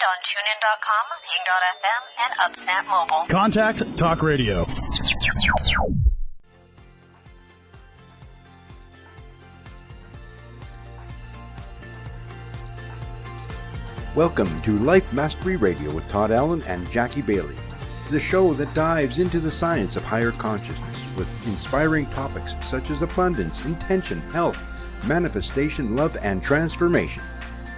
on TuneIn.com, Ying.fm, and UpSnap Mobile. Contact Talk Radio. Welcome to Life Mastery Radio with Todd Allen and Jackie Bailey, the show that dives into the science of higher consciousness with inspiring topics such as abundance, intention, health, manifestation, love, and transformation.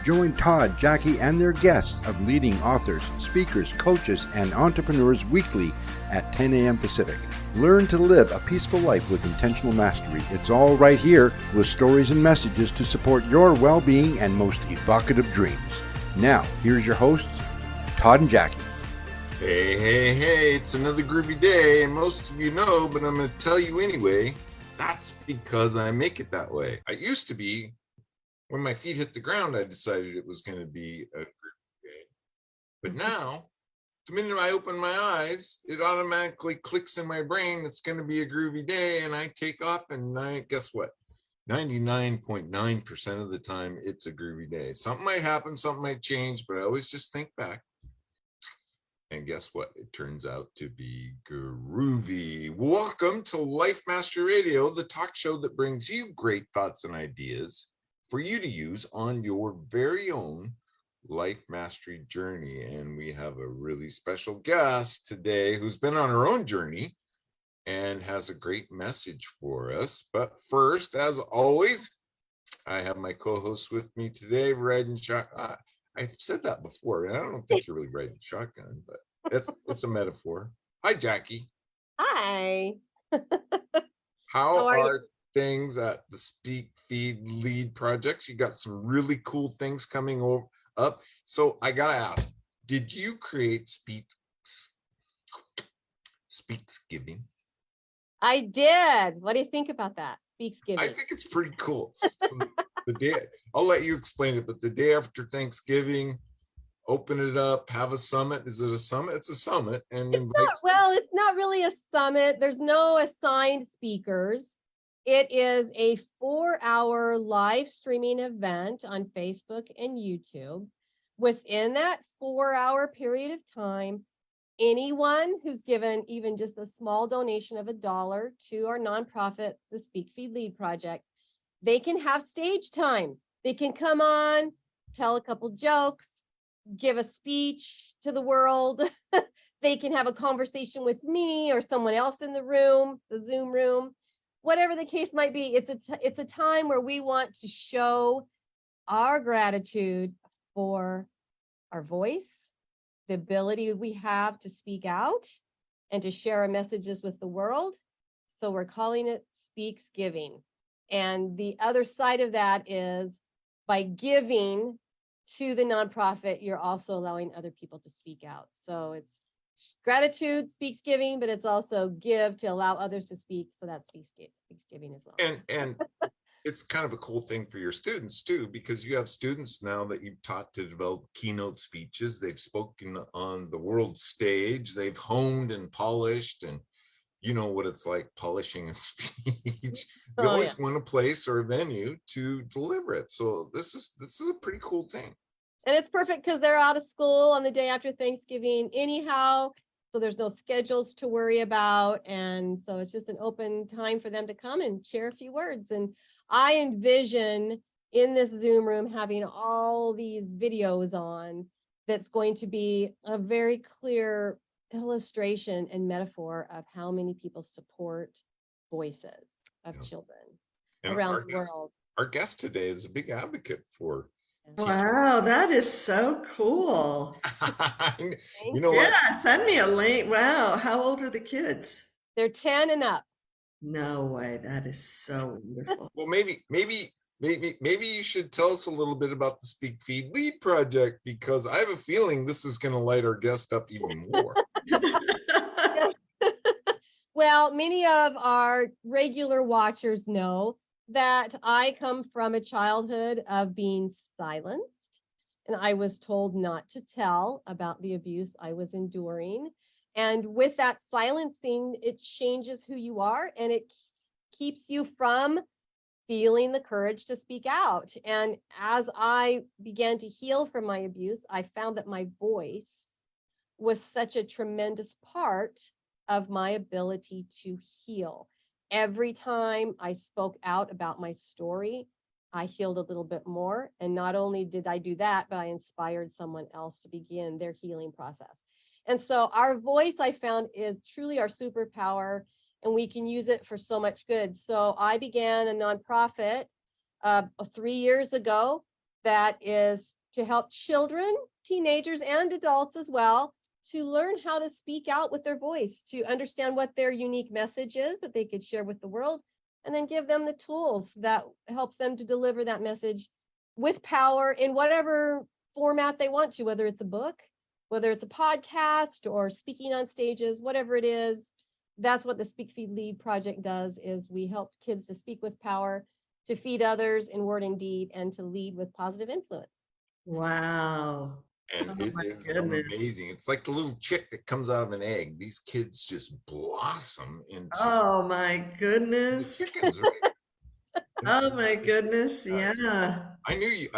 Join Todd, Jackie, and their guests of leading authors, speakers, coaches, and entrepreneurs weekly at 10 a.m. Pacific. Learn to live a peaceful life with intentional mastery. It's all right here with stories and messages to support your well-being and most evocative dreams. Now, here's your hosts, Todd and Jackie. Hey, it's another groovy day, and most of you know, but I'm going to tell you anyway, that's because I make it that way. I used to be, when my feet hit the ground, I decided it was going to be a groovy day. But now, the minute I open my eyes, it automatically clicks in my brain, it's going to be a groovy day, and I take off, and guess what? 99.9% of the time, it's a groovy day. Something might happen, something might change, but I always just think back. And guess what? It turns out to be groovy. Welcome to Life Mastery Radio, the talk show that brings you great thoughts and ideas for you to use on your very own life mastery journey. And we have a really special guest today who's been on her own journey and has a great message for us. But first, as always, I have my co-host with me today, riding shotgun. I've said that before, and I don't think you're really riding shotgun, but it's a metaphor. Hi, Jackie. Hi. How are things at the Speak, Feed, Lead projects? You got some really cool things coming up. So I gotta ask, did you create Speaksgiving? I did. What do you think about that? Speaksgiving. I think it's pretty cool. The day, I'll let you explain it, but the day after Thanksgiving, open it up, have a summit. Is it a summit? It's a summit. And it's not really a summit. There's no assigned speakers. It is a 4-hour live streaming event on Facebook and YouTube. Within that 4-hour period of time, anyone who's given even just a small donation of $1 to our nonprofit, the Speak, Feed, Lead project, they can have stage time. They can come on, tell a couple jokes, give a speech to the world. They can have a conversation with me or someone else in the room, the Zoom room, whatever the case might be. It's a time where we want to show our gratitude for our voice, the ability we have to speak out and to share our messages with the world. So we're calling it Speaksgiving. And the other side of that is by giving to the nonprofit, you're also allowing other people to speak out. So it's gratitude, Speaksgiving, but it's also give to allow others to speak. So that's Speaksgiving as well. And it's kind of a cool thing for your students too, because you have students now that you've taught to develop keynote speeches. They've spoken on the world stage. They've honed and polished, and you know what it's like polishing a speech. You always want a place or a venue to deliver it. So this is a pretty cool thing. And it's perfect because they're out of school on the day after Thanksgiving anyhow. So there's no schedules to worry about. And so it's just an open time for them to come and share a few words. And I envision in this Zoom room having all these videos on that's going to be a very clear illustration and metaphor of how many people support voices of children around the world. Our guest today is a big advocate for. Wow, that is so cool. You know what? Yeah, send me a link. Wow, how old are the kids? They're 10 and up. No way, that is so wonderful. Well, maybe you should tell us a little bit about the Speak, Feed, Lead project, because I have a feeling this is going to light our guest up even more. Well, many of our regular watchers know that I come from a childhood of being silenced, and I was told not to tell about the abuse I was enduring. And with that silencing, it changes who you are, and it keeps you from feeling the courage to speak out. And as I began to heal from my abuse, I found that my voice was such a tremendous part of my ability to heal. Every time I spoke out about my story, I healed a little bit more. And not only did I do that, but I inspired someone else to begin their healing process. And so our voice, I found, is truly our superpower, and we can use it for so much good. So I began a nonprofit 3 years ago that is to help children, teenagers, and adults as well to learn how to speak out with their voice, to understand what their unique message is that they could share with the world, and then give them the tools that helps them to deliver that message with power in whatever format they want to, whether it's a book, whether it's a podcast or speaking on stages, whatever it is. That's what the Speak, Feed, Lead project does, is we help kids to speak with power, to feed others in word and deed, and to lead with positive influence. Wow. And Oh it my is goodness. amazing. It's like the little chick that comes out of an egg. These kids just blossom into Oh my the goodness. chickens, right? Oh my goodness. Guys, Yeah. I knew you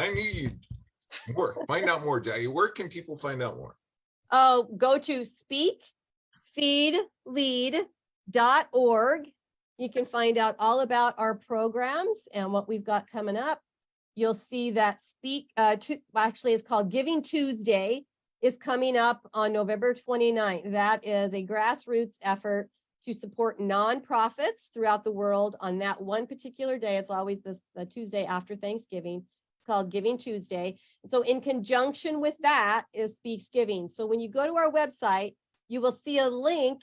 more. Find out more, Jackie. Where can people find out more? Oh, go to speakfeedlead.org. You can find out all about our programs and what we've got coming up. You'll see that actually it's called Giving Tuesday is coming up on November 29th. That is a grassroots effort to support nonprofits throughout the world on that one particular day. It's always the Tuesday after Thanksgiving. It's called Giving Tuesday. So in conjunction with that is Speaks Giving. So when you go to our website, you will see a link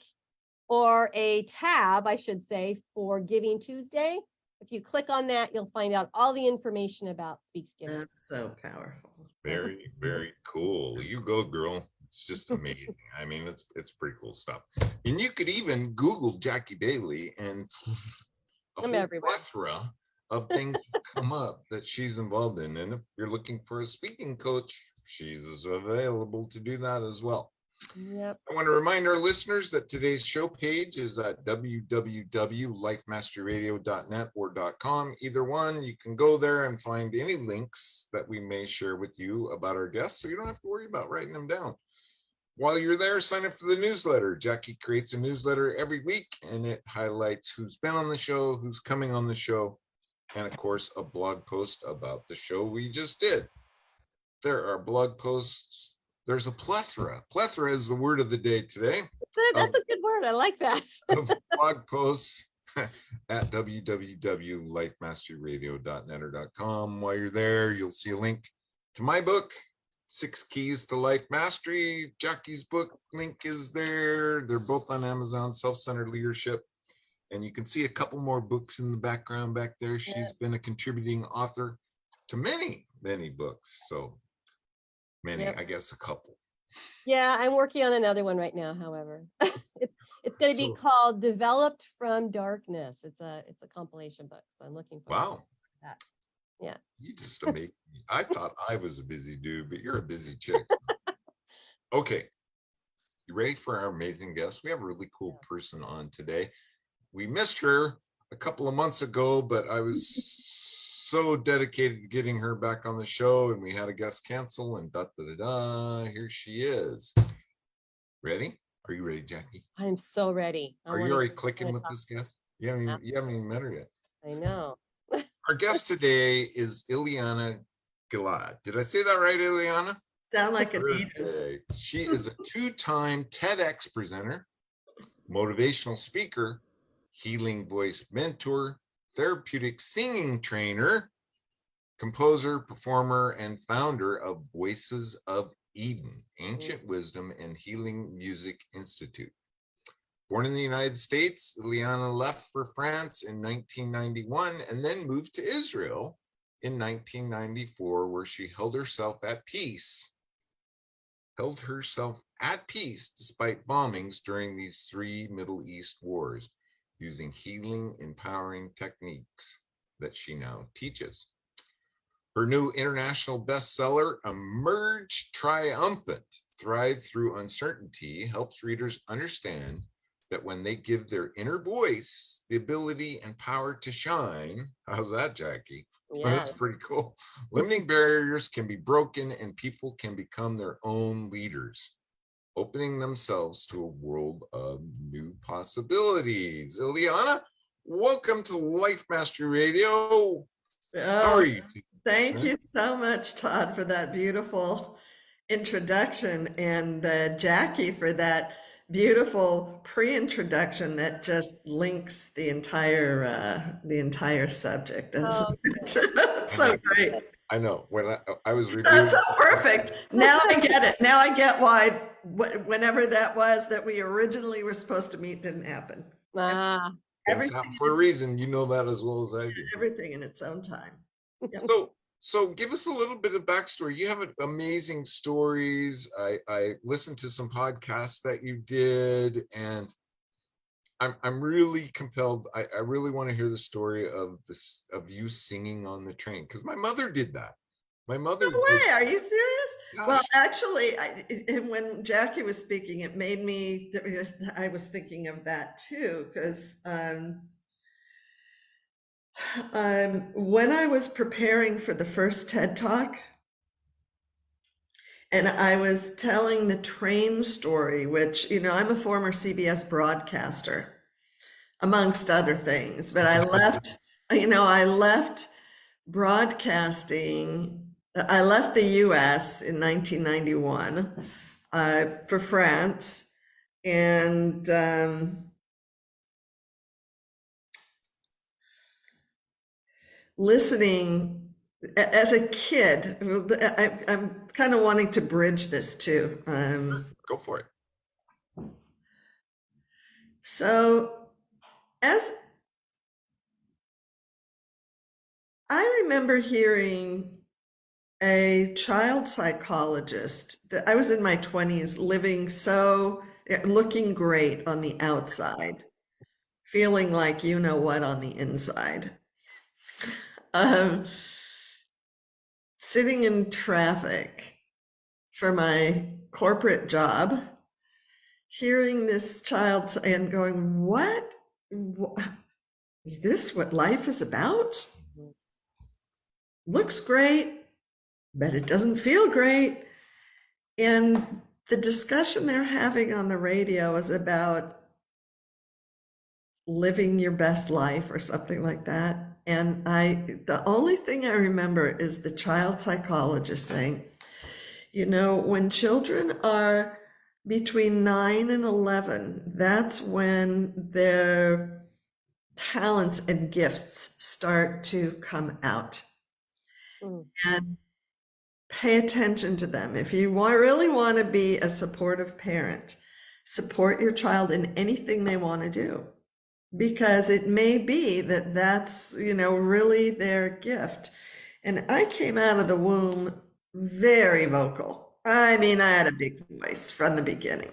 or a tab, I should say, for Giving Tuesday. If you click on that, you'll find out all the information about Speaks Giving. That's so powerful. Very, very cool. You go, girl. It's just amazing. I mean, it's pretty cool stuff. And you could even Google Jackie Bailey, and a I'm whole everywhere. plethora of things come up that she's involved in. And if you're looking for a speaking coach, she's available to do that as well. Yep. I want to remind our listeners that today's show page is at www.lifemasteryradio.net or .com. Either one, you can go there and find any links that we may share with you about our guests, so you don't have to worry about writing them down. While you're there, sign up for the newsletter. Jackie creates a newsletter every week, and it highlights who's been on the show, who's coming on the show, and of course, a blog post about the show we just did. There are blog posts. There's a plethora. Plethora is the word of the day today. That's a good word. I like that. Of blog posts at www.lifemasteryradio.net or .com. While you're there, you'll see a link to my book, 6 Keys to Life Mastery. Jackie's book link is there. They're both on Amazon, Self-Centered Leadership. And you can see a couple more books in the background back there. She's been a contributing author to many, many books. So many, I guess a couple. Yeah, I'm working on another one right now, however. It's going to be So- called Developed from Darkness. It's a compilation book. So I'm looking forward Wow. to that. Yeah. You just amazing. I thought I was a busy dude, but you're a busy chick. Okay. You ready for our amazing guest? We have a really cool person on today. We missed her a couple of months ago, but I was so dedicated to getting her back on the show, and we had a guest cancel, and here she is. Ready? Are you ready, Jackie? I'm so ready. Are you already clicking with this guest? You haven't even met her yet. I know. Our guest today is Eliana Gilad. Did I say that right, Eliana? Sound like a native. Okay. She is a 2-time TEDx presenter, motivational speaker, healing voice mentor, therapeutic singing trainer, composer, performer, and founder of Voices of Eden, Ancient Wisdom and Healing Music Institute. Born in the United States, Eliana left for France in 1991 and then moved to Israel in 1994, where she held herself at peace despite bombings during these 3 Middle East wars, using healing, empowering techniques that she now teaches. Her new international bestseller, Emerge Triumphant, Thrive Through Uncertainty, helps readers understand that when they give their inner voice the ability and power to shine, how's that, Jackie? Yeah. That's pretty cool. Limiting barriers can be broken and people can become their own leaders, opening themselves to a world of new possibilities. Eliana, welcome to Life Mastery Radio. How are you? Thank you so much, Todd, for that beautiful introduction, and Jackie for that beautiful pre-introduction that just links the entire subject, doesn't it? So great. I know. When I was reviewing, That's so perfect. Now I get it. Now I get why whenever that was that we originally were supposed to meet didn't happen. Things happen for a reason. You know that as well as I do. Everything in its own time. Yep. So give us a little bit of backstory. You have amazing stories. I listened to some podcasts that you did, and I'm really compelled. I really want to hear the story of you singing on the train, because my mother did that. My mother. No way. Are you serious? Gosh. Well, actually, when Jackie was speaking, it made me. I was thinking of that too, because when I was preparing for the first TED Talk, and I was telling the train story, which, I'm a former CBS broadcaster, amongst other things, but I left, I left broadcasting. I left the US in 1991 for France, and listening as a kid. I'm kind of wanting to bridge this too. Go for it. So, as I remember hearing a child psychologist, that I was in my 20s, looking great on the outside, feeling like you know what on the inside. Sitting in traffic for my corporate job, hearing this child and going, what is this what life is about? Looks great, but it doesn't feel great. And the discussion they're having on the radio is about living your best life or something like that. And the only thing I remember is the child psychologist saying, when children are between 9 and 11, that's when their talents and gifts start to come out. And pay attention to them. If you really want to be a supportive parent, support your child in anything they want to do, because it may be that that's, really their gift. And I came out of the womb very vocal. I mean, I had a big voice from the beginning.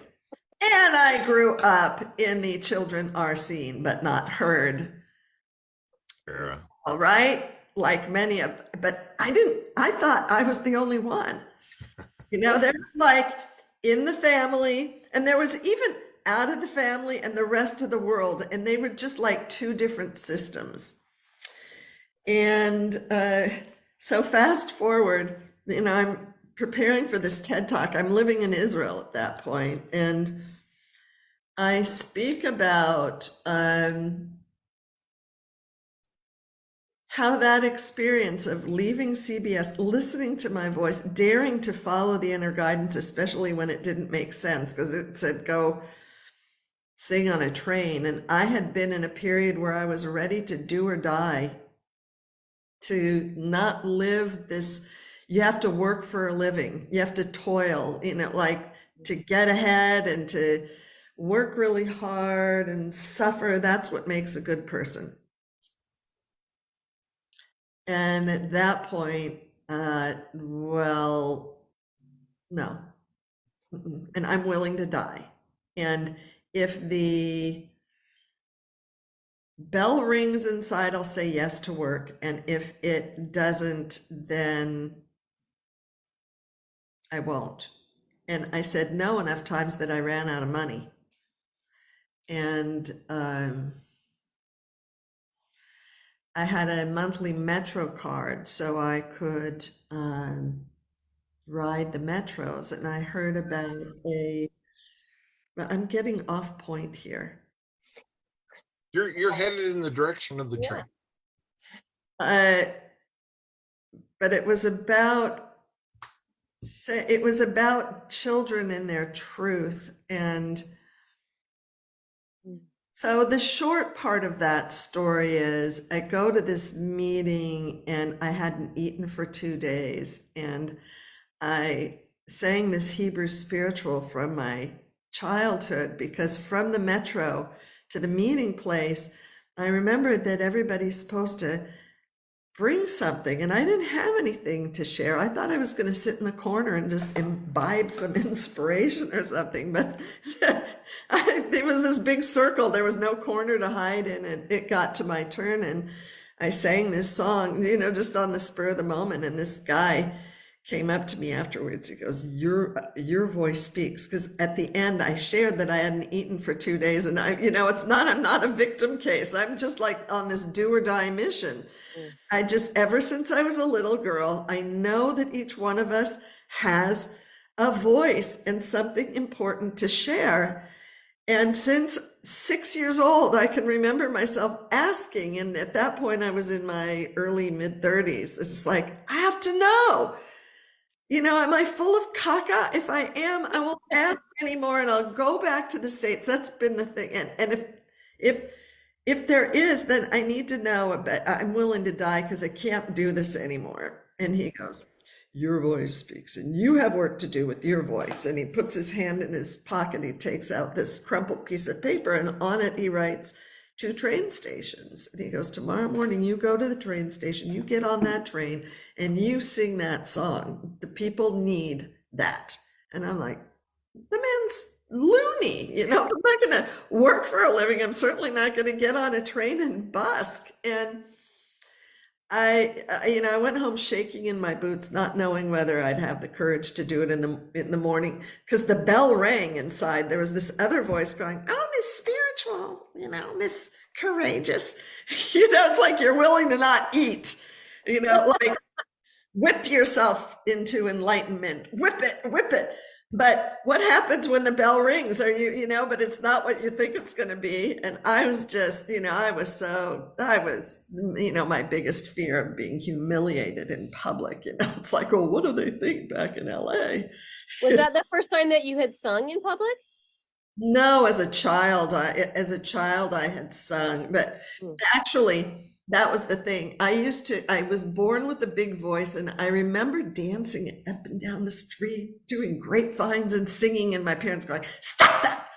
And I grew up in the children are seen but not heard. Yeah. All right. Like many of, but I thought I was the only one. There's like in the family, and there was even out of the family and the rest of the world, and they were just like two different systems. And so fast forward, I'm preparing for this TED Talk. I'm living in Israel at that point, and I speak about how that experience of leaving CBS, listening to my voice, daring to follow the inner guidance, especially when it didn't make sense, because it said, go sing on a train. And I had been in a period where I was ready to do or die, to not live this, you have to work for a living, you have to toil, like to get ahead and to work really hard and suffer. That's what makes a good person. And at that point, well, no. And I'm willing to die. And if the bell rings inside, I'll say yes to work. And if it doesn't, then I won't. And I said no enough times that I ran out of money. and I had a monthly Metro card, so I could ride the Metros, and I heard about I'm getting off point here. You're headed in the direction of the train. But it was about children and their truth. And so the short part of that story is I go to this meeting and I hadn't eaten for 2 days, and I sang this Hebrew spiritual from my childhood, because from the Metro to the meeting place, I remembered that everybody's supposed to bring something, and I didn't have anything to share. I thought I was going to sit in the corner and just imbibe some inspiration or something, but there was this big circle. There was no corner to hide in, and it got to my turn, and I sang this song, just on the spur of the moment, and this guy came up to me afterwards. He goes, your voice speaks. Because at the end I shared that I hadn't eaten for 2 days, and I'm not a victim case. I'm just like on this do or die mission. Ever since I was a little girl, I know that each one of us has a voice and something important to share. And since 6 years old, I can remember myself asking, and at that point I was in my early mid-30s. It's like, I have to know. Am I full of caca? If I am, I won't ask anymore, and I'll go back to the States. That's been the thing. And if there is, then I need to know. But I'm willing to die because I can't do this anymore. And he goes, your voice speaks, and you have work to do with your voice. And he puts his hand in his pocket. He takes out this crumpled piece of paper, and on it he writes 2 train stations. And he goes, tomorrow morning, you go to the train station, you get on that train, and you sing that song. The people need that. And I'm like, the man's loony. I'm not going to work for a living. I'm certainly not going to get on a train and busk. And I went home shaking in my boots, not knowing whether I'd have the courage to do it in the morning, because the bell rang inside. There was this other voice going, oh, Miss Spiritual, Miss Courageous. It's like you're willing to not eat, like whip yourself into enlightenment, whip it. But what happens when the bell rings? But it's not what you think it's going to be. And I was just, my biggest fear of being humiliated in public. It's like, oh, what do they think back in LA? Was that the first time that you had sung in public? No, as a child, I had sung, but actually, that was the thing. I was born with a big voice, and I remember dancing up and down the street, doing grapevines and singing, and my parents going, stop that,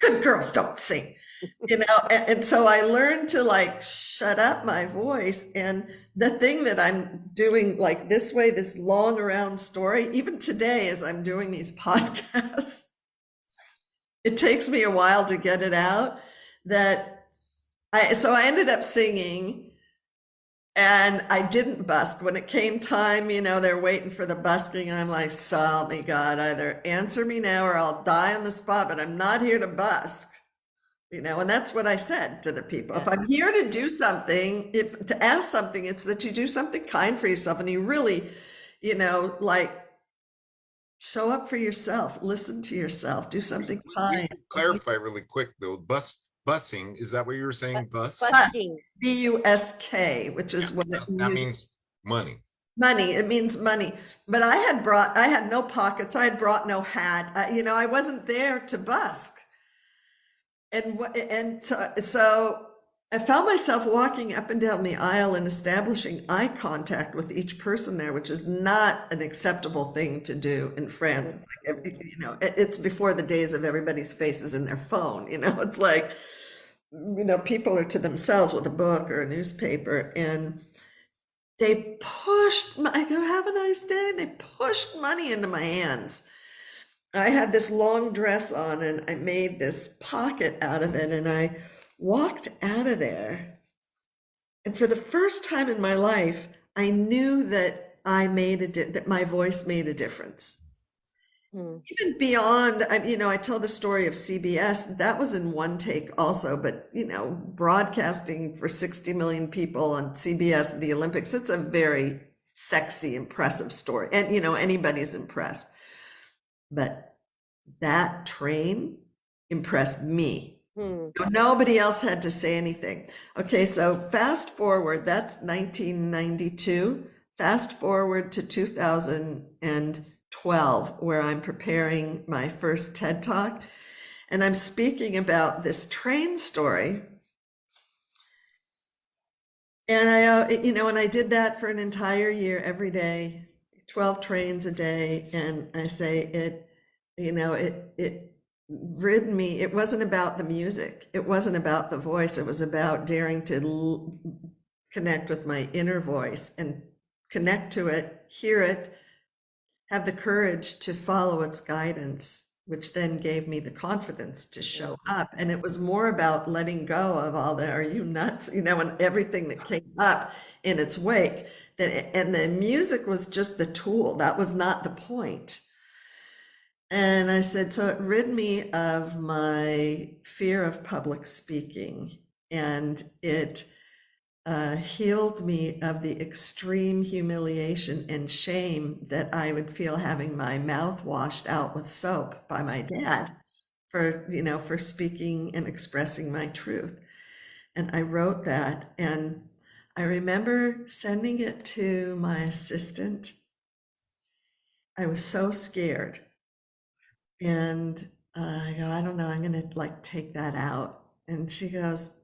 good girls don't sing, and so I learned to shut up my voice. And the thing that I'm doing this way, this long around story, even today as I'm doing these podcasts, it takes me a while to get it out, so I ended up singing, and I didn't busk. When it came time, they're waiting for the busking. I'm like, so help me God, either answer me now or I'll die on the spot, but I'm not here to busk. And that's what I said to the people. If I'm here to do something, to ask something, it's that you do something kind for yourself, and you really, show up for yourself, listen to yourself, do something kind. Clarify really quick though, busing, is that what you were saying? Bus? B-U-S-K, which is what that means money. Money, it means money. But I had no pockets, I had brought no hat. I wasn't there to busk. And so I found myself walking up and down the aisle and establishing eye contact with each person there, which is not an acceptable thing to do in France. It's like, it's before the days of everybody's faces in their phone. It's like, people are to themselves with a book or a newspaper, and they pushed, I go, have a nice day. They pushed money into my hands. I had this long dress on, and I made this pocket out of it, and I walked out of there. And for the first time in my life, I knew that that my voice made a difference. Even beyond, I told the story of CBS. That was in one take also, but, broadcasting for 60 million people on CBS, the Olympics, it's a very sexy, impressive story. And, anybody's impressed. But that train impressed me. Nobody else had to say anything. Okay, so fast forward, that's 1992. Fast forward to 2012, where I'm preparing my first TED Talk. And I'm speaking about this train story. And I did that for an entire year, every day, 12 trains a day. And I say it rid me. It wasn't about the music. It wasn't about the voice. It was about daring to connect with my inner voice and connect to it, hear it, have the courage to follow its guidance, which then gave me the confidence to show up. And it was more about letting go of all the, are you nuts? And everything that came up in its wake. And the music was just the tool. That was not the point. And I said, so it rid me of my fear of public speaking, and it healed me of the extreme humiliation and shame that I would feel having my mouth washed out with soap by my dad for speaking and expressing my truth. And I wrote that, and I remember sending it to my assistant. I was so scared. And I go, I don't know, I'm going to take that out. And she goes,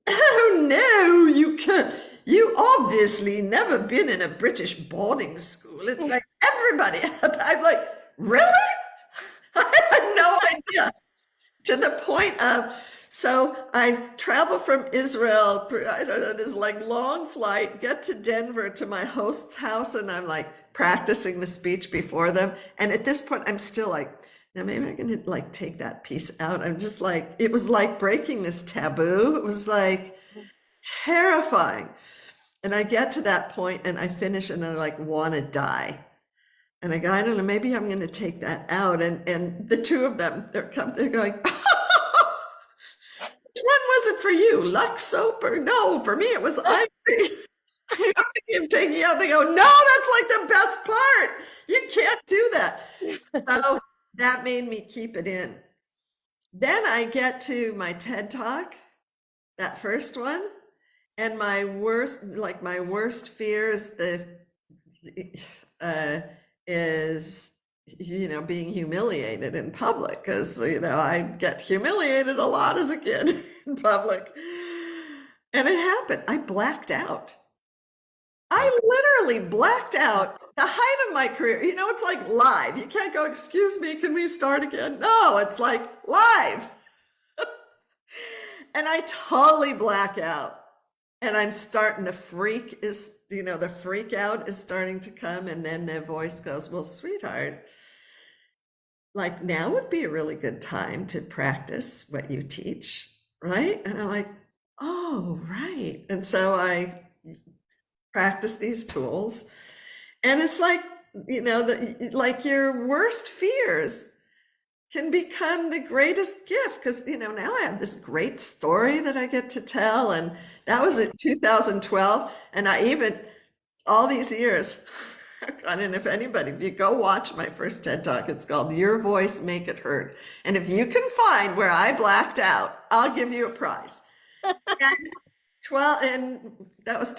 oh no, you can't. You obviously never been in a British boarding school. It's like everybody. I'm like, really? I had no idea. To the point of, so I travel from Israel through, I don't know, this long flight, get to Denver to my host's house, and I'm practicing the speech before them. And at this point, I'm still now maybe I can take that piece out. I'm just it was like breaking this taboo. It was terrifying. And I get to that point and I finish and I want to die. And I go, I don't know, maybe I'm going to take that out. And the two of them, they're going, which one was it for you? Lux soap or no? For me, it was ivory. I'm taking out. They go, no, that's the best part. You can't do that. So that made me keep it in. Then I get to my TED Talk, that first one, and my worst fear is being humiliated in public, because I get humiliated a lot as a kid in public. And it happened. I blacked out. I literally blacked out. The height of my career, it's live. You can't go, excuse me, can we start again? No, it's live. And I totally black out. And I'm starting to the freak out is starting to come. And then their voice goes, well, sweetheart, now would be a really good time to practice what you teach, right? And I'm oh, right. And so I practice these tools. And it's your worst fears can become the greatest gift, because now I have this great story that I get to tell. And that was in 2012. And I even, all these years, and if you go watch my first TED Talk, it's called Your Voice, Make It Heard. And if you can find where I blacked out, I'll give you a prize. And that was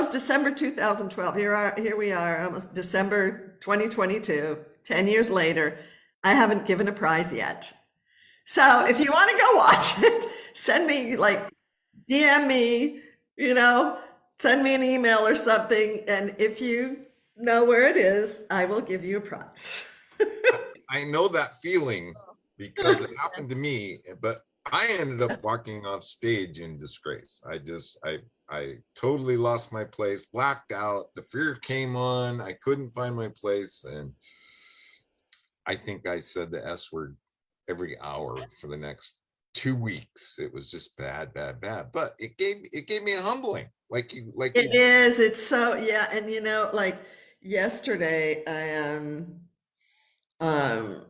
December 2012. Here we are, almost December 2022, 10 years later. I haven't given a prize yet. So if you want to go watch it, send me DM me, send me an email or something. And if you know where it is, I will give you a prize. I know that feeling because it happened to me, but I ended up walking off stage in disgrace. I totally lost my place, blacked out. The fear came on. I couldn't find my place. And I think I said the S word every hour for the next 2 weeks. It was just bad. But it gave me a humbling. It is. It's so, yeah. And yesterday I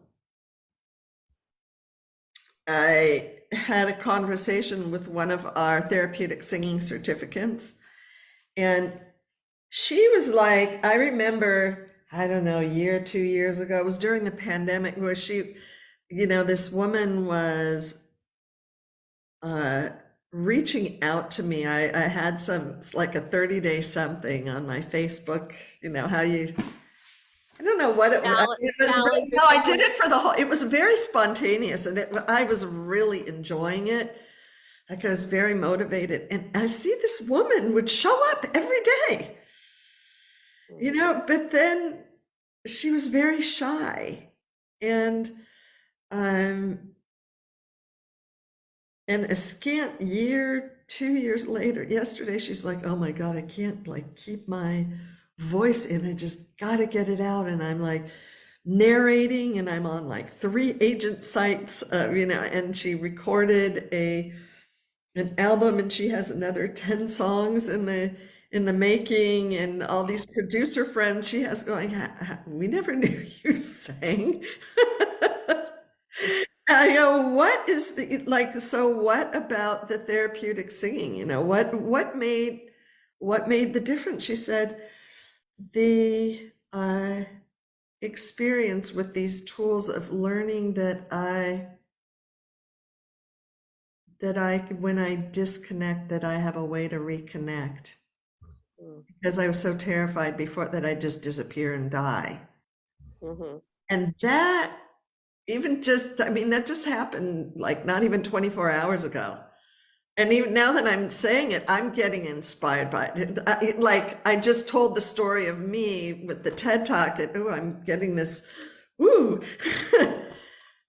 had a conversation with one of our therapeutic singing certificates, and she was like, I remember, I don't know, a year, 2 years ago, it was during the pandemic, where she, this woman was reaching out to me. I had like a 30-day something on my Facebook, how you, I don't know what it was. It was really, no, I did it for the whole, it was very spontaneous, and I was really enjoying it. Like, I was very motivated, and I see this woman would show up every day, but then she was very shy. And a scant year, 2 years later, yesterday, she's like, oh my God, I can't like keep my voice in. I just got to get it out. And I'm like narrating, and I'm on like 3 agent sites, and she recorded an album, and she has another 10 songs in the making, and all these producer friends she has going, we never knew you sang. I go, what is so what about the therapeutic singing? What made the difference? She said, the experience with these tools of learning that when I disconnect, that I have a way to reconnect. Because I was so terrified before that I'd just disappear and die. Mm-hmm. And that that just happened like not even 24 hours ago. And even now that I'm saying it, I'm getting inspired by it. Like, I just told the story of me with the TED Talk, and I'm getting this, woo.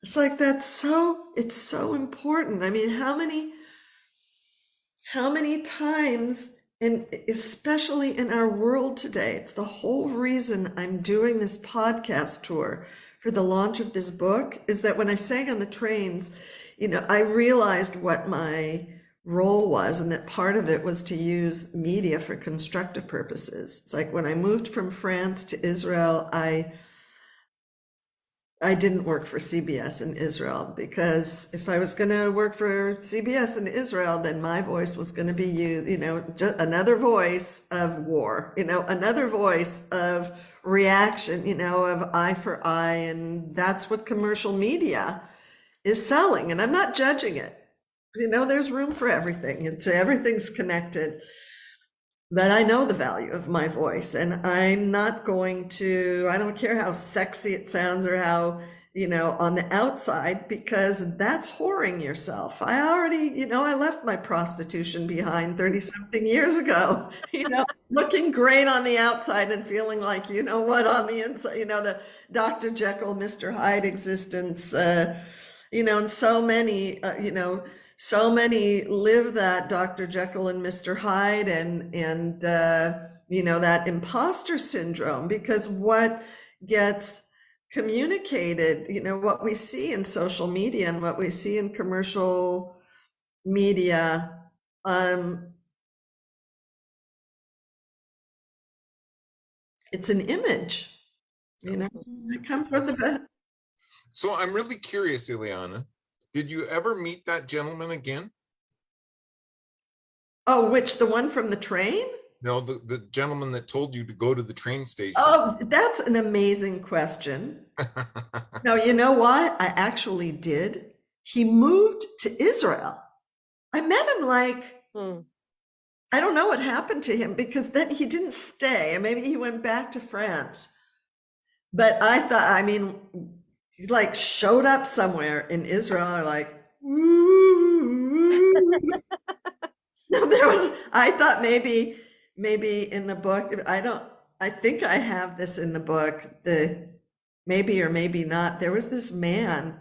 It's like, it's so important. I mean, how many times, and especially in our world today, it's the whole reason I'm doing this podcast tour for the launch of this book, is that when I sang on the trains, I realized what my role was, and that part of it was to use media for constructive purposes. It's like when I moved from France to Israel, I didn't work for CBS in Israel, because if I was going to work for CBS in Israel, then my voice was going to be used, just another voice of war, another voice of reaction, of eye for eye. And that's what commercial media is selling. And I'm not judging it. There's room for everything. Everything's connected. But I know the value of my voice, and I'm not going to, I don't care how sexy it sounds or how, on the outside, because that's whoring yourself. I already, I left my prostitution behind 30 something years ago, looking great on the outside and feeling like, what, on the inside, the Dr. Jekyll, Mr. Hyde existence, and so many, so many live that Dr. Jekyll and Mr. Hyde, and that imposter syndrome, because what gets communicated, what we see in social media and what we see in commercial media, it's an image, I come from the best. So I'm really curious, Eliana, did you ever meet that gentleman again? Oh, the one from the train? No, the gentleman that told you to go to the train station. Oh, that's an amazing question. No, you know what? I actually did. He moved to Israel. I met him I don't know what happened to him, because then he didn't stay. Maybe he went back to France. But I thought, he showed up somewhere in Israel, No, I thought maybe in the book, I think I have this in the book, maybe or maybe not, there was this man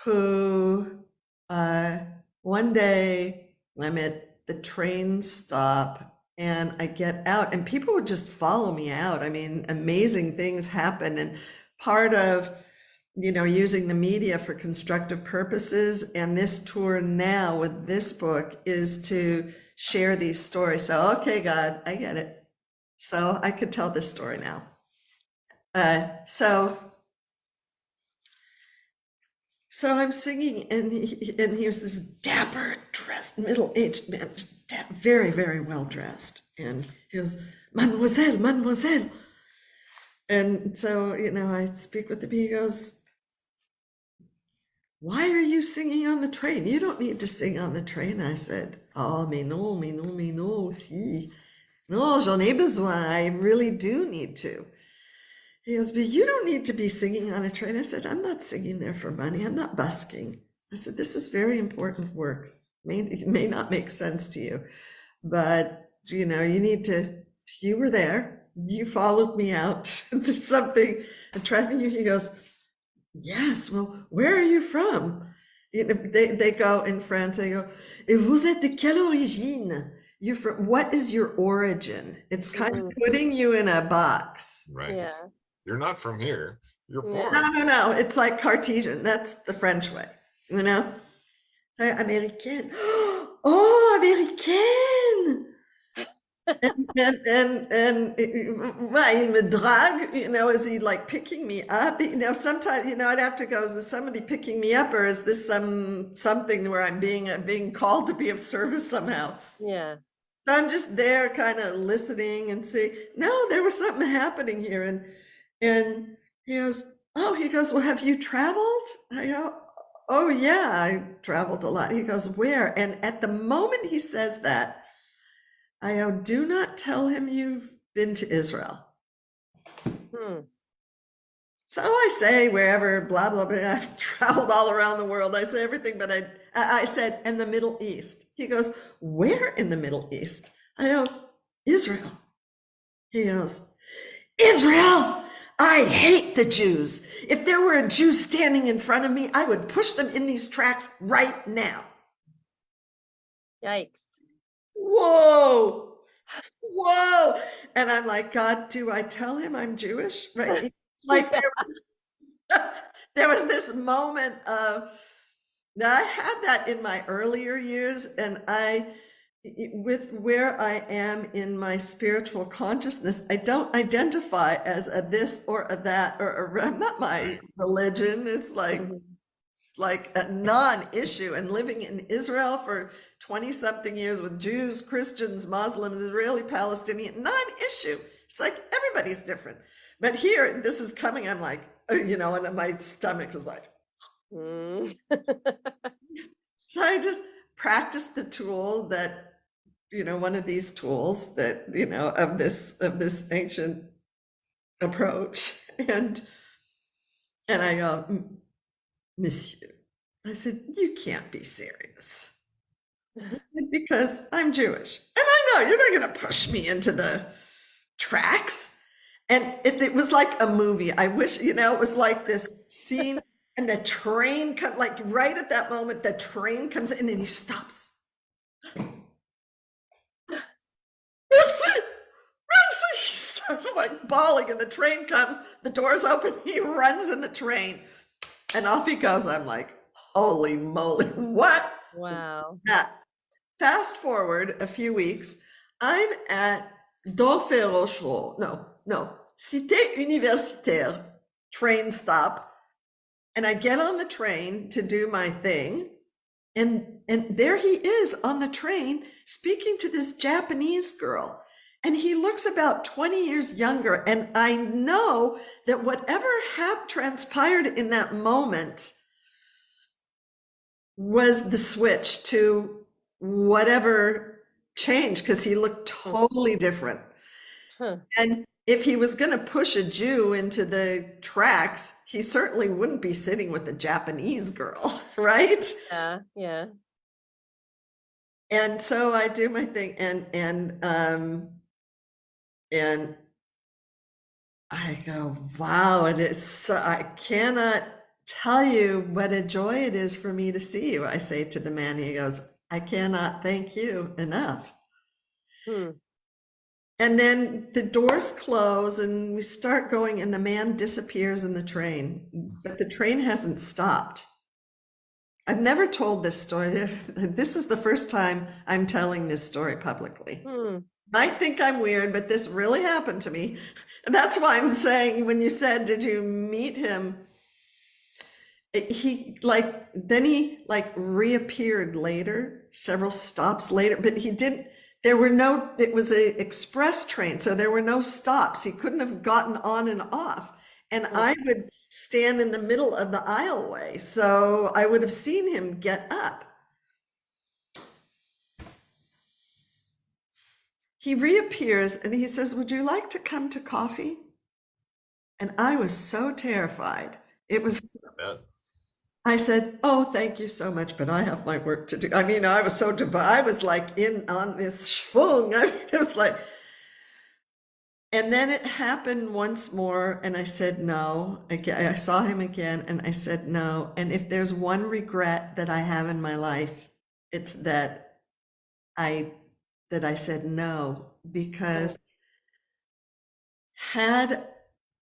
who, one day I'm at the train stop, and I get out, and people would just follow me out. Amazing things happen. And part of, using the media for constructive purposes, and this tour now with this book, is to share these stories. So, okay, God, I get it. So I could tell this story now. So I'm singing, and he was this dapper dressed, middle-aged man, very, very well dressed. And he goes, Mademoiselle, Mademoiselle. And so, I speak with him. He goes, why are you singing on the train? You don't need to sing on the train. I said, oh, mais non, mais non, mais non, si. No, j'en ai besoin. I really do need to. He goes, but you don't need to be singing on a train. I said, I'm not singing there for money. I'm not busking. I said, this is very important work. It may not make sense to you, but you need to, you were there. You followed me out. There's something attracting you. He goes, yes, well, where are you from? They go in France, they go, et vous êtes de quelle origine? You from, what is your origin? It's kind of putting you in a box. Right. Yeah. You're not from here. You're Yeah. foreign. No. It's like Cartesian. That's the French way, So Américaine. Oh, Américaine. and il me drague, is he like picking me up? Sometimes, I'd have to go, is this somebody picking me up, or is this something where I'm being called to be of service somehow? Yeah. So I'm just there kind of listening and see, no, there was something happening here. And he goes, well, have you traveled? I go, oh yeah, I traveled a lot. He goes, where? And at the moment he says that, I go, do not tell him you've been to Israel. So I say wherever, blah, blah, blah. I've traveled all around the world. I say everything, but I said, and the Middle East. He goes, where in the Middle East? I go, Israel. He goes, Israel! I hate the Jews. If there were a Jew standing in front of me, I would push them in these tracks right now. Yikes. Whoa. And I'm like, God, do I tell him I'm Jewish? Right? It's like there was this moment of, now I had that in my earlier years, and with where I am in my spiritual consciousness, I don't identify as a this or a that, or I'm not my religion. It's like a non-issue. And living in Israel for 20-something years with Jews, Christians, Muslims, Israeli, Palestinian, non-issue. It's like everybody's different. But here, this is coming, I'm like, and my stomach is like. So I just practiced the tool that, one of these tools that, of this ancient approach. And I go, Monsieur, I said, you can't be serious. Because I'm Jewish. And I know you're not going to push me into the tracks. And it was like a movie. I wish, it was like this scene, and the train comes, like right at that moment, the train comes in and he stops. Rosie! He starts like bawling, and the train comes, the doors open, he runs in the train, and off he goes. I'm like, holy moly, what? Wow. Fast forward a few weeks, I'm at Dauphin Rochereau, no, Cité Universitaire train stop, and I get on the train to do my thing, and there he is on the train speaking to this Japanese girl, and he looks about 20 years younger, and I know that whatever had transpired in that moment was the switch to whatever changed, because he looked totally different. And if he was going to push a Jew into the tracks, he certainly wouldn't be sitting with a Japanese girl, right? Yeah. And so I do my thing, and I go, wow, it is so, I cannot tell you what a joy it is for me to see you. I say to the man, he goes, I cannot thank you enough. And then the doors close and we start going, and the man disappears in the train, but the train hasn't stopped. I've never told this story. This is the first time I'm telling this story publicly. might think I'm weird, but this really happened to me. And that's why I'm saying, when you said, did you meet him? He reappeared later, several stops later, but it was a express train, so there were no stops. He couldn't have gotten on and off. And I would stand in the middle of the aisleway, so I would have seen him get up. He reappears and he says, "Would you like to come to coffee?" And I was so terrified. It was, I said, "Oh, thank you so much, but I have my work to do." I mean, I was so I was like in on this schwung. I mean, it was like, and then it happened once more, and I said no. Again, I saw him again, and I said no. And if there's one regret that I have in my life, it's that I said no, because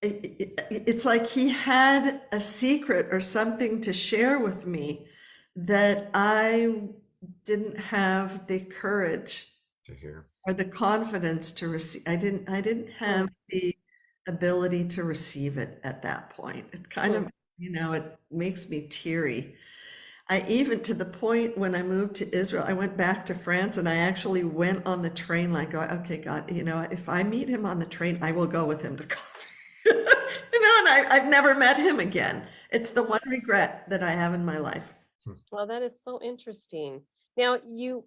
it's like he had a secret or something to share with me that I didn't have the courage to hear or the confidence to receive. I didn't have the ability to receive it at that point. It kind of, it makes me teary. I even, to the point when I moved to Israel, I went back to France and I actually went on the train like, okay, God, if I meet him on the train, I will go with him to coffee. And I've never met him again. It's the one regret that I have in my life. Well, that is so interesting. Now,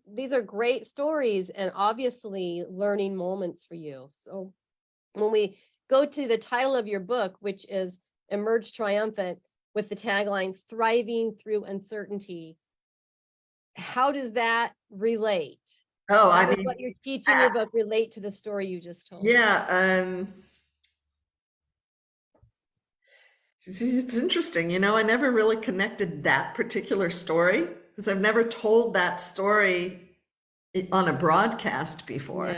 these are great stories and obviously learning moments for you. So when we go to the title of your book, which is Emerge Triumphant, with the tagline, Thriving Through Uncertainty, how does that relate? Oh, How does what you're teaching in your book relate to the story you just told? Yeah, it's interesting. I never really connected that particular story because I've never told that story on a broadcast before.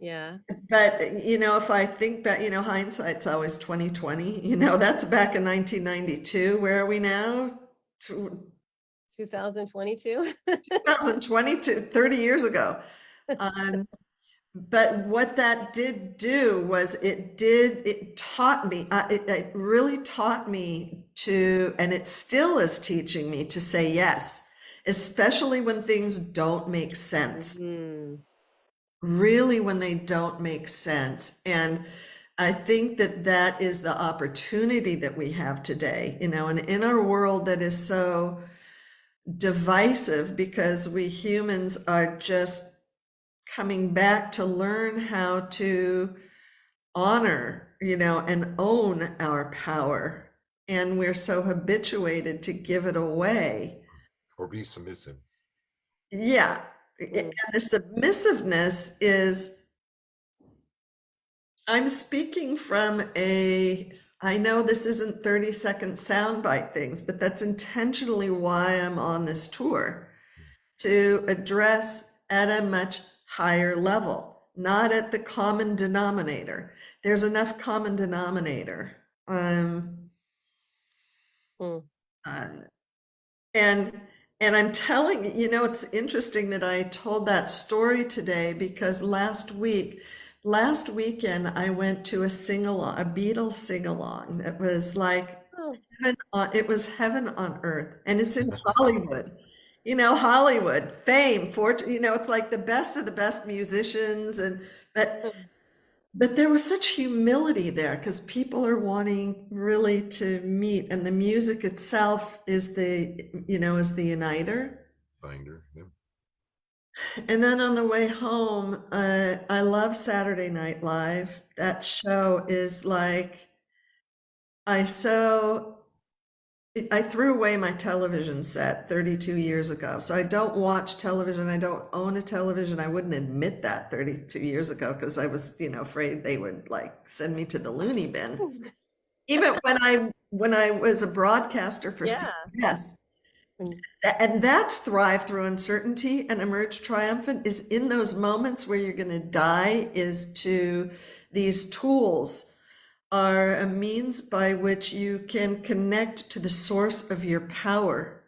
Yeah. But, if I think back, hindsight's always 2020. That's back in 1992. Where are we now? 2022? 2022, 30 years ago. But what that did do was it taught me, it really taught me to, and it still is teaching me to say yes, especially when things don't make sense. Really, when they don't make sense. And I think that is the opportunity that we have today, and in our world that is so divisive, because we humans are just coming back to learn how to honor, and own our power. And we're so habituated to give it away. or be submissive. Yeah. And the submissiveness is, I'm speaking from I know this isn't 30-second soundbite things, but that's intentionally why I'm on this tour, to address at a much higher level, not at the common denominator. There's enough common denominator. And I'm telling you, it's interesting that I told that story today, because last weekend, I went to a sing-along, a Beatles sing-along. It was like, it was heaven on earth, and it's in Hollywood. Hollywood, fame, fortune, it's like the best of the best musicians. But there was such humility there, because people are wanting really to meet, and the music itself is the uniter. Binder, yeah. And then on the way home, I love Saturday Night Live. That show is like, I threw away my television set 32 years ago. So I don't watch television. I don't own a television. I wouldn't admit that 32 years ago, because I was, afraid they would send me to the loony bin. Even when I was a broadcaster for CBS. And that's Thrive Through Uncertainty and Emerge Triumphant, is in those moments where you're going to die, is to these tools are a means by which you can connect to the source of your power.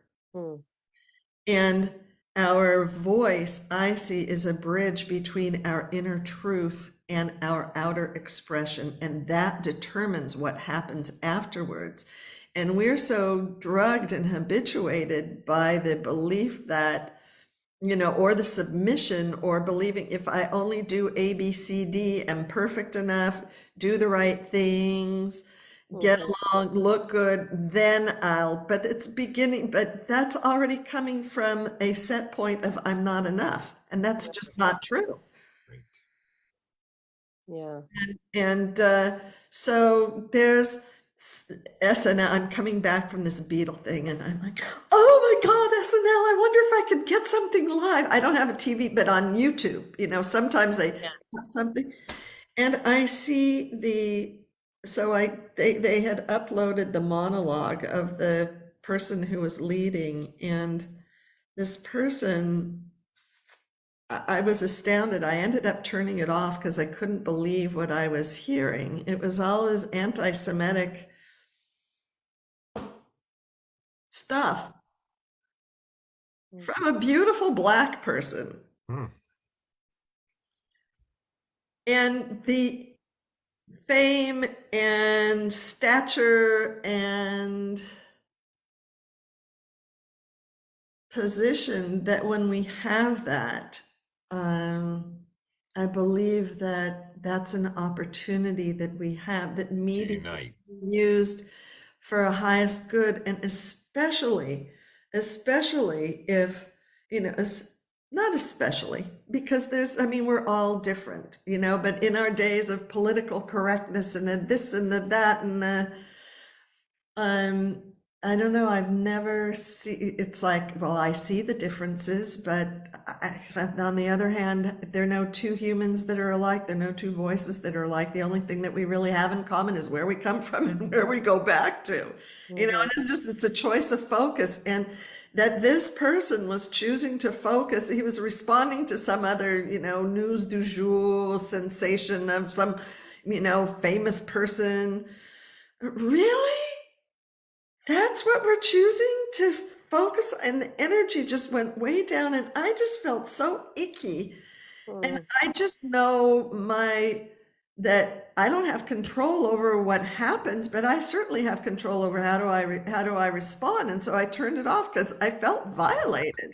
And our voice, I see, is a bridge between our inner truth and our outer expression, and that determines what happens afterwards. And we're so drugged and habituated by the belief that, or the submission, or believing if I only do A, B, C, D, am perfect enough, do the right things, get along, look good, then but it's beginning, but that's already coming from a set point of I'm not enough. And that's just not true. Right. Yeah. And so there's SNL. I'm coming back from this Beatle thing, and I'm like, oh my God, SNL, I wonder if I could get something live. I don't have a TV, but on YouTube, sometimes they have something. And I see they had uploaded the monologue of the person who was leading, and this person, I was astounded. I ended up turning it off because I couldn't believe what I was hearing. It was all this anti-Semitic stuff from a beautiful Black person. And the fame and stature and position that when we have that, I believe that that's an opportunity that we have, that media Unite. used for a highest good, and especially if, not especially, because we're all different, but in our days of political correctness and the this and the that and the, I don't know, I've never it's like, well, I see the differences, but on the other hand, there are no two humans that are alike. There are no two voices that are alike. The only thing that we really have in common is where we come from and where we go back to. And it's a choice of focus. And that this person was choosing to focus, he was responding to some other, news du jour sensation of some, famous person. Really? That's what we're choosing to focus, and the energy just went way down, and I just felt so icky. And I just know that I don't have control over what happens, but I certainly have control over how do I respond. And so I turned it off because I felt violated.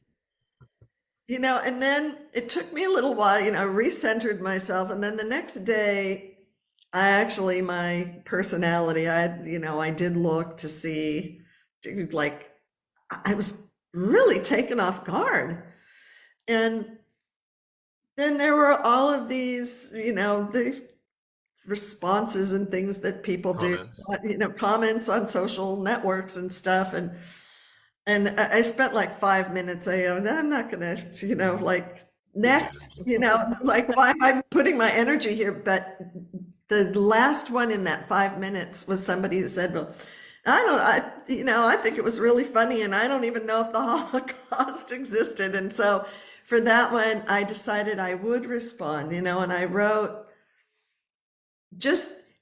And then it took me a little while, I recentered myself, and then the next day my personality, I did look to see, like, I was really taken off guard. And then there were all of these, the responses and things that people Comments. do, comments on social networks and stuff. And I spent like 5 minutes, I'm not gonna, like, next, like, why am I putting my energy here? But the last one in that 5 minutes was somebody who said, well, I think it was really funny, and I don't even know if the Holocaust existed. And so for that one, I decided I would respond, and I wrote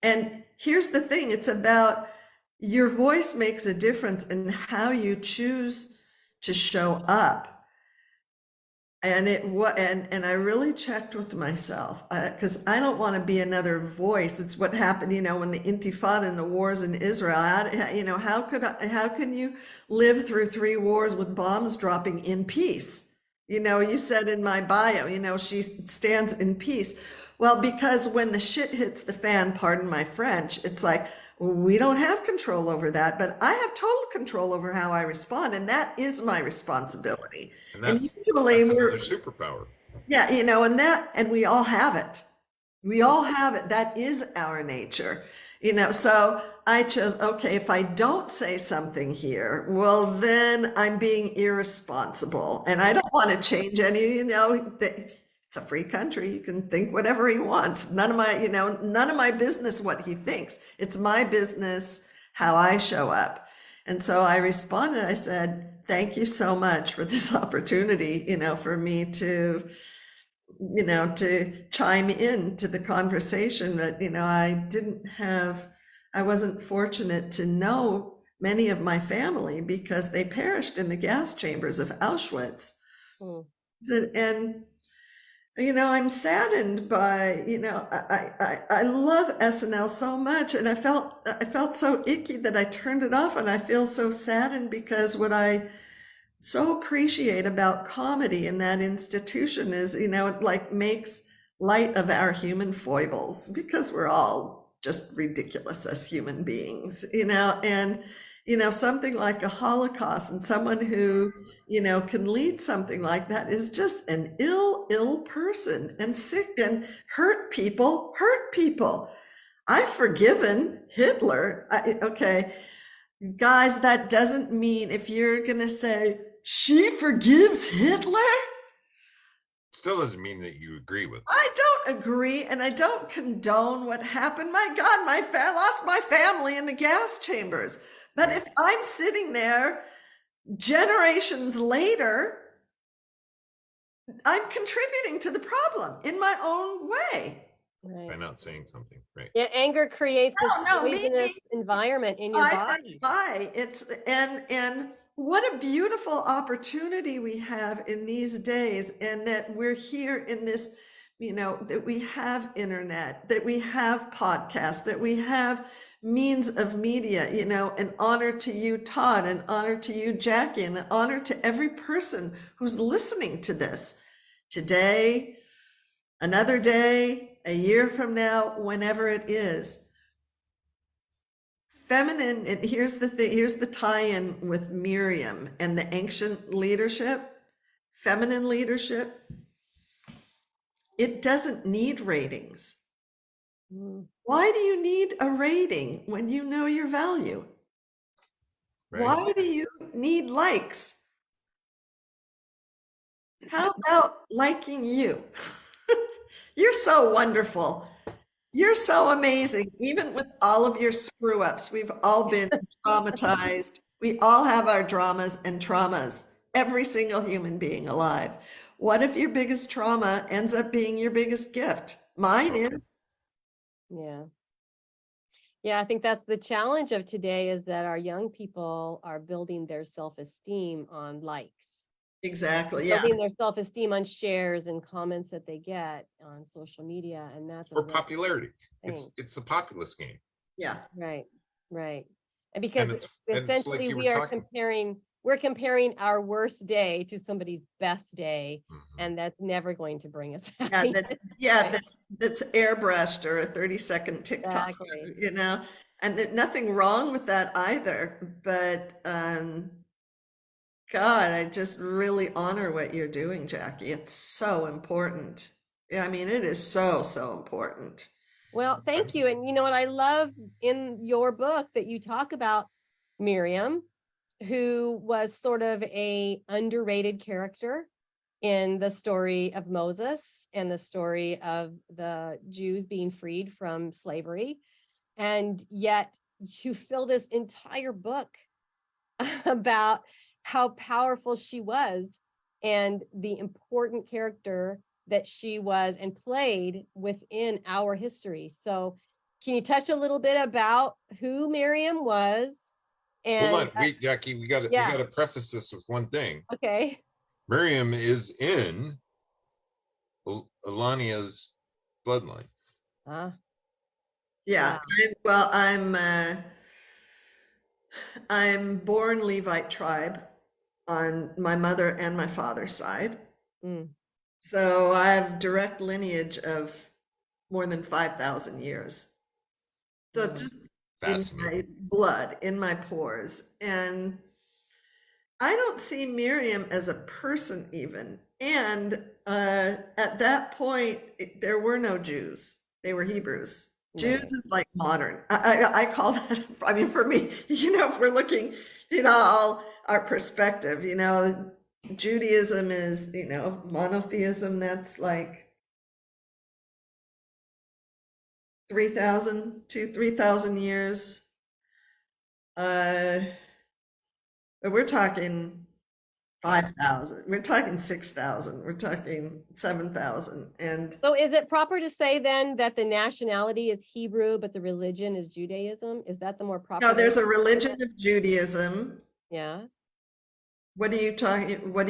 and here's the thing, it's about your voice makes a difference in how you choose to show up. And I really checked with myself, because I don't want to be another voice. It's what happened, when the Intifada and the wars in Israel. How can you live through 3 wars with bombs dropping in peace? You said in my bio, she stands in peace. Well, because when the shit hits the fan, pardon my French, it's like, we don't have control over that, but I have total control over how I respond, and that is my responsibility. And that's another superpower. Yeah, and we all have it. We all have it. That is our nature. So I chose, okay, if I don't say something here, well, then I'm being irresponsible, and I don't want to change any, it's a free country. You can think whatever he wants. None of my business what he thinks. It's my business how I show up. And so I responded. I said, thank you so much for this opportunity, for me to, to chime in to the conversation. But, I wasn't fortunate to know many of my family because they perished in the gas chambers of Auschwitz. Hmm. And I'm saddened by, I love SNL so much, and I felt so icky that I turned it off, and I feel so saddened because what I so appreciate about comedy in that institution is, it like makes light of our human foibles because we're all just ridiculous as human beings, and something like a Holocaust and someone who can lead something like that is just an ill person and sick and hurt people. I've forgiven Hitler. Okay, guys, that doesn't mean if you're gonna say she forgives Hitler, Still doesn't mean that you agree with it. I don't agree, and I don't condone what happened. My God, lost my family in the gas chambers. But if I'm sitting there generations later, I'm contributing to the problem in my own way. Right. By not saying something, right? Yeah, anger creates this poisonous me. environment in your body. It's and what a beautiful opportunity we have in these days, and that we're here in this, that we have internet, that we have podcasts, that we have means of media, an honor to you, Todd, an honor to you, Jackie, and an honor to every person who's listening to this today, another day, a year from now, whenever it is. Feminine, and here's the thing, here's the tie-in with Miriam and the ancient leadership, feminine leadership. It doesn't need ratings. Why do you need a rating when you know your value? Right. Why do you need likes? How about liking you? You're so wonderful. You're so amazing. Even with all of your screw ups, we've all been traumatized. We all have our dramas and traumas, every single human being alive. What if your biggest trauma ends up being your biggest gift? Mine is. Yeah. Yeah, I think that's the challenge of today, is that our young people are building their self-esteem on likes. Exactly. Yeah. Building their self-esteem on shares and comments that they get on social media, and that's for popularity. It's the populist game. Yeah. Right. And because essentially we are comparing our worst day to somebody's best day, and that's never going to bring us happiness. That's airbrushed or a 30-second TikTok, exactly. And there's nothing wrong with that either, but God, I just really honor what you're doing, Jackie. It's so important. Yeah, I mean, it is so important. Well, thank you. And you know what I love in your book, that you talk about Miriam, who was sort of a underrated character in the story of Moses and the story of the Jews being freed from slavery. And yet you fill this entire book about how powerful she was and the important character that she was and played within our history. So can you touch a little bit about who Miriam was? And hold on, wait, Jackie, we gotta preface this with one thing. Okay. Miriam is in Eliana's bloodline. Yeah. I'm born Levite tribe on my mother and my father's side. So I have direct lineage of more than 5,000 years. So just in my blood, in my pores. And I don't see Miriam as a person even. And at that point, there were no Jews. They were Hebrews. Jews is like modern. I call that, I mean, for me, if we're looking, all our perspective, Judaism is, monotheism, that's like 3,000 years. But we're talking 5,000. We're talking 6,000. We're talking 7,000. And so, is it proper to say then that the nationality is Hebrew, but the religion is Judaism? Is that the more proper? No, there's a religion of Judaism. Yeah. What do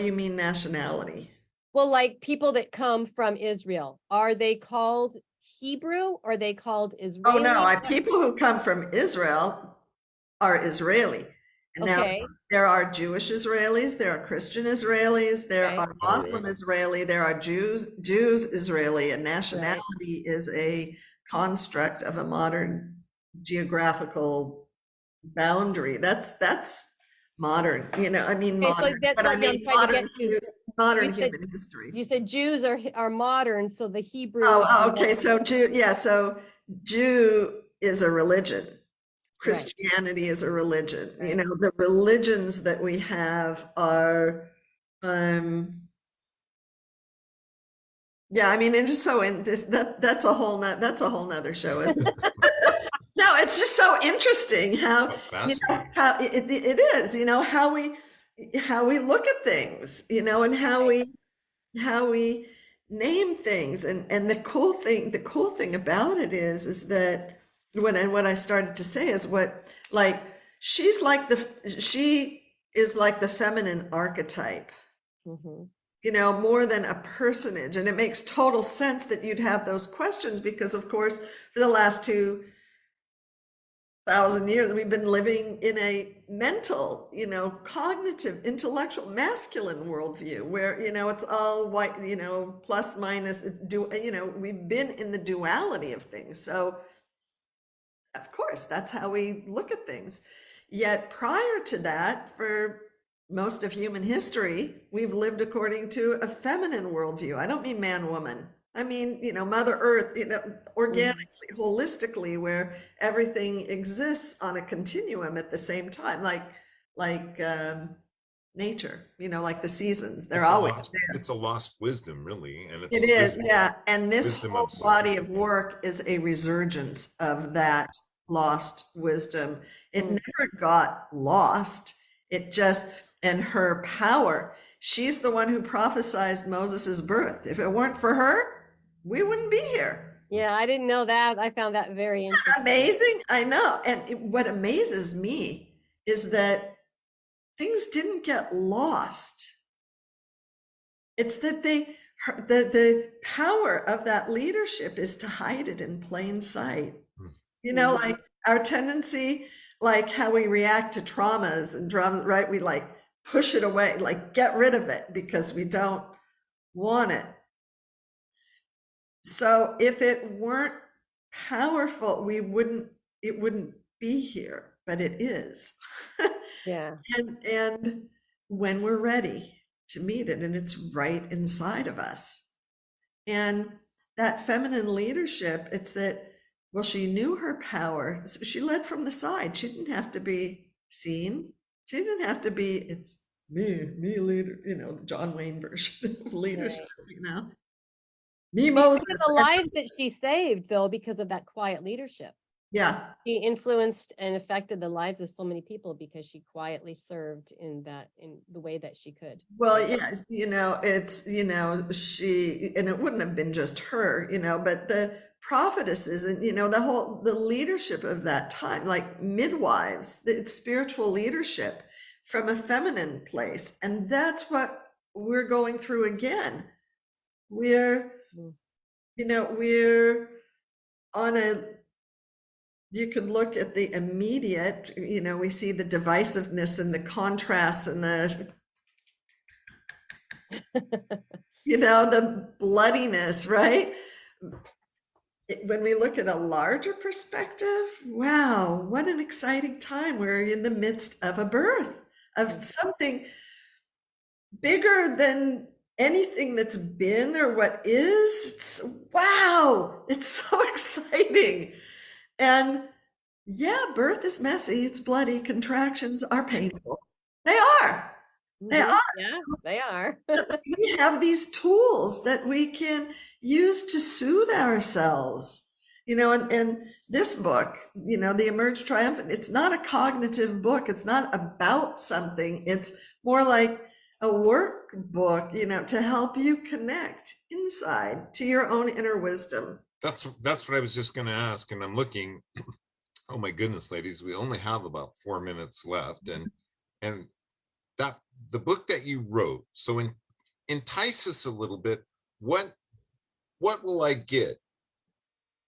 you mean nationality? Well, like people that come from Israel, are they called Hebrew? Or are they called Oh no, Israeli? people who come from Israel are Israeli. And now Okay. there are Jewish Israelis, there are Christian Israelis, there Okay. are Oh, Muslim right. Israeli, there are Jews Israeli, and Right. nationality is a construct of a modern geographical boundary. That's modern, I mean Okay, so modern, that's but I what I'm mean trying to get to. modern You said human history. you said Jews are modern, so the Hebrew would Oh, be okay. So Jew is a religion. right. Christianity is a religion. Right. The religions that we have are, yeah, I mean, it's just so in this, that's a whole nother show. Isn't it? No, it's just so interesting how, Oh, fascinating. how it is, how we look at things, and how we name things. And the cool thing about it is that what I started to say is like she is like the feminine archetype, Mhm. more than a personage. And it makes total sense that you'd have those questions because, of course, for the last 2,000 years, we've been living in a mental, cognitive, intellectual, masculine worldview where, it's all white, plus minus, we've been in the duality of things. So, of course, that's how we look at things. Yet prior to that, for most of human history, we've lived according to a feminine worldview. I don't mean man, woman. I mean, Mother Earth, organically, holistically, where everything exists on a continuum at the same time, like nature, like the seasons. They're always there. It's a lost wisdom, really, and It it's is, yeah. And this wisdom whole of body of significance. work is a resurgence of that lost wisdom. It Mm. never got lost. It just, and her power, she's the one who prophesied Moses's birth. If it weren't for her, we wouldn't be here. Yeah, I didn't know that. I found that very interesting. Amazing. I know. And what amazes me is that things didn't get lost. It's that the power of that leadership is to hide it in plain sight. Mhm. Like our tendency, like how we react to traumas and dramas, right? We like push it away, like get rid of it because we don't want it. So if it weren't powerful, it wouldn't be here, but it is. Yeah. And when we're ready to meet it, and it's right inside of us. And that feminine leadership, it's that, well, she knew her power. So she led from the side. She didn't have to be seen. She didn't have to be, it's me leader, the John Wayne version of leadership, Right. Me Because Moses. of the lives that she saved, though, because of that quiet leadership. Yeah. She influenced and affected the lives of so many people because she quietly served in the way that she could. Well, Right? yeah, it's, she, and it wouldn't have been just her, but the prophetesses and, the leadership of that time, like midwives, the spiritual leadership from a feminine place. And that's what we're going through again. We're, Mm. we're on you could look at the immediate, we see the divisiveness and the contrasts and the the bloodiness, right? When we look at a larger perspective, wow, what an exciting time. We're in the midst of a birth of something bigger than anything that's been or what is. Wow, it's so exciting. And yeah, birth is messy, it's bloody, contractions are painful. They are. They Mhm. are. Yeah, they are. We have these tools that we can use to soothe ourselves, and this book, The Emerge Triumphant, it's not a cognitive book. It's not about something. It's more like a workbook, to help you connect inside to your own inner wisdom. That's what I was just going to ask, and I'm looking. Oh my goodness, ladies, we only have about 4 minutes left, and the book that you wrote. So entice us a little bit. What will I get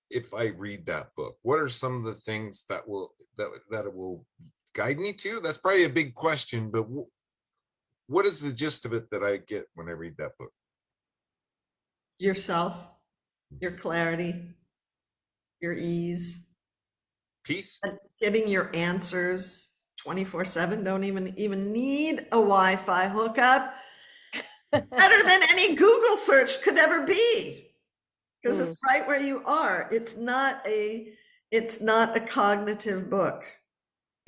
if I read that book? What are some of the things that it will guide me to? That's probably a big question, but what is the gist of it that I get when I read that book? Yourself, your clarity, your ease, Peace. getting your answers 24/7. Don't even need a Wi-Fi hookup. Better than any Google search could ever be, because it's right where you are. It's not a cognitive book.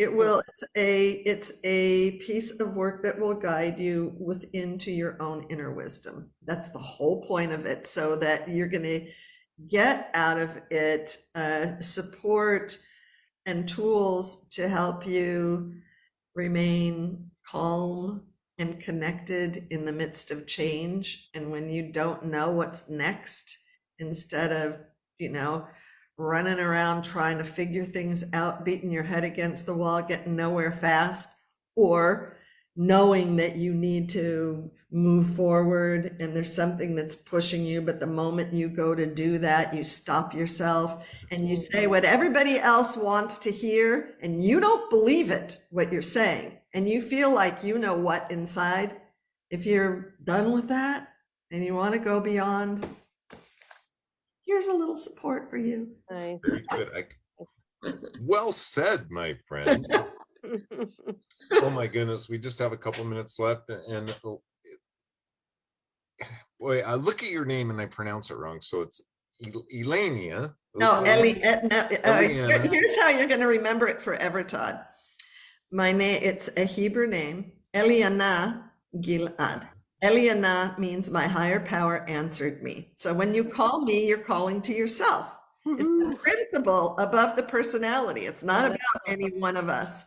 It's a piece of work that will guide you into your own inner wisdom. That's the whole point of it, so that you're going to get out of it support and tools to help you remain calm and connected in the midst of change. And when you don't know what's next, instead of, running around trying to figure things out, beating your head against the wall, getting nowhere fast, or knowing that you need to move forward and there's something that's pushing you, but the moment you go to do that, you stop yourself and you say what everybody else wants to hear, and you don't believe it, what you're saying, and you feel like you know what inside. If you're done with that and you want to go beyond, here's a little support for you. Nice. Very good. Well said, my friend. Oh my goodness, we just have a couple minutes left, and boy, I look at your name and I pronounce it wrong. So it's Eliana. No, here's how you're going to remember it forever, Todd. My name, it's a Hebrew name, Eliana Gilad. Eliana means my higher power answered me. So when you call me, you're calling to yourself. It's the principle above the personality. It's not about any one of us,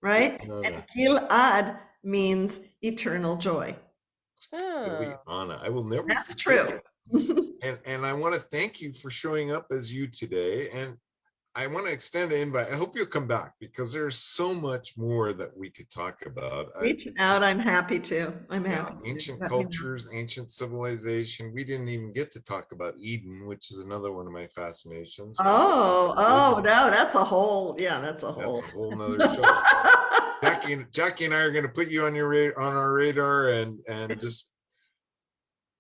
right? No. And Gilad means eternal joy. Eliana, I will never. That's true. And I want to thank you for showing up as you today. And I want to extend an invite. I hope you'll come back, because there's so much more that we could talk about. Reach out. I'm happy to. I'm happy. Ancient cultures, ancient civilization. We didn't even get to talk about Eden, which is another one of my fascinations. No, that's a whole. Yeah, that's a whole. That's a whole nother show. Jackie and I are going to put you on our radar and just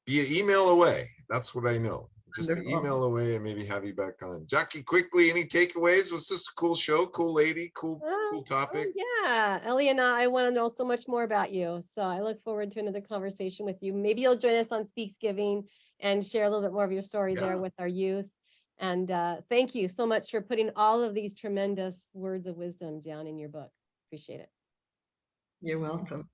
be an email away. That's what I know. Just an email away and maybe have you back on. Jackie, quickly, any takeaways? Was this a cool show? Cool lady? Cool topic? Yeah, Eliana, I want to know so much more about you. So I look forward to another conversation with you. Maybe you'll join us on Speaksgiving and share a little bit more of your story there with our youth. And thank you so much for putting all of these tremendous words of wisdom down in your book. Appreciate it. You're welcome.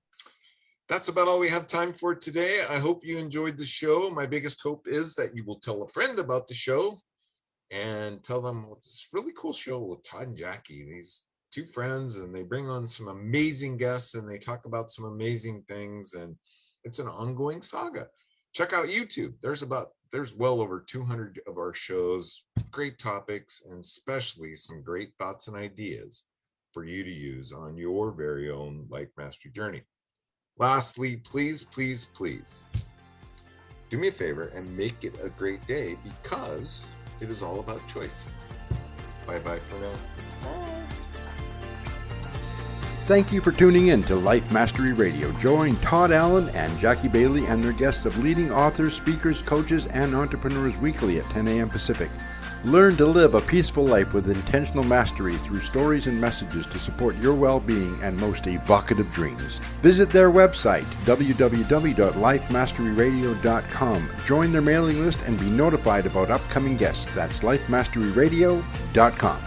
That's about all we have time for today. I hope you enjoyed the show. My biggest hope is that you will tell a friend about the show and tell them it's this really cool show with Todd and Jackie. These two friends, and they bring on some amazing guests and they talk about some amazing things, and it's an ongoing saga. Check out YouTube. There's well over 200 of our shows, great topics, and especially some great thoughts and ideas for you to use on your very own life mastery journey. Lastly, please, please, please do me a favor and make it a great day, because it is all about choice. Bye-bye for now. Bye. Thank you for tuning in to Life Mastery Radio. Join Todd Allen and Jackie Bailey and their guests of leading authors, speakers, coaches, and entrepreneurs weekly at 10 a.m. Pacific. Learn to live a peaceful life with intentional mastery through stories and messages to support your well-being and most evocative dreams. Visit their website, www.lifemasteryradio.com. Join their mailing list and be notified about upcoming guests. That's lifemasteryradio.com.